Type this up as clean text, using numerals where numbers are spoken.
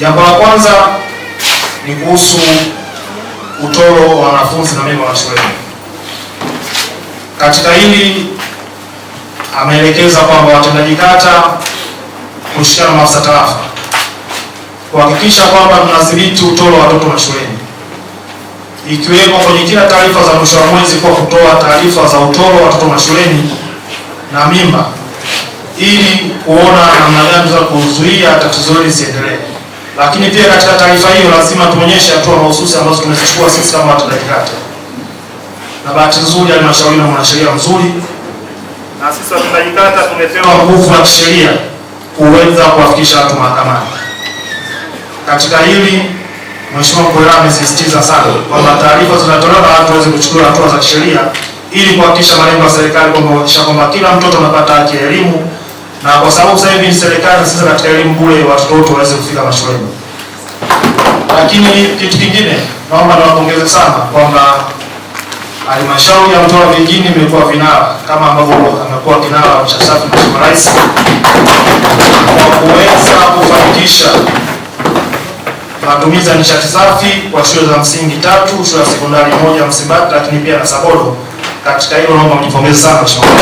Jambo la kwanza ni kuhusu utoro wa wanafunzi na mimba mashuleni. Katika hili ameelekeza kwamba watendaji kata kushirikiana na maafisa tarafa kuhakikisha kwamba tunadhibiti utoro wa watoto mashuleni, ikiwemo kwenye kila taarifa za mwisho wa mwezi kwa kutoa taarifa za utoro wa watoto mashuleni na mimba, ili kuona namna gani za kuzuia tatizo hili lisiendelee. Lakini pia katika taarifa hiyo lazima tuonyeshe hatua mahususi ambazo tumezichukua sisi kama watendaji kata. Na bahati nzuri halmashauri na mwanasheria mzuri, na sisi watendaji kata tumepewa nguvu ya kisheria kuweza kuwafikisha watu mahakamani. Katika hili Mheshimiwa Mkuu wa Wilaya amesisitiza sana kwamba taarifa zinatolewa na watu waweze kuchukua hatua za kisheria ili kuhakikisha malengo ya serikali kwamba kila mtoto anapata haki ya elimu, na kwa sababu sasa hivi serikali sasa katika elimu bure watoto wote waweze kufika mashuleni. Lakini kitu kingine naomba niwapongeze sana kwamba halmashauri ya Mtwara vijijini imekuwa vinara kama ambavyo amekuwa kinara wa safi Mheshimiwa Rais kwa kuweza kufanikisha matumizi ya nishati safi kwa shule za msingi 3, shule ya sekondari 1 Msimbati, lakini pia na Sabodo. Katika hilo naomba mjipongeze sana Mheshimiwa.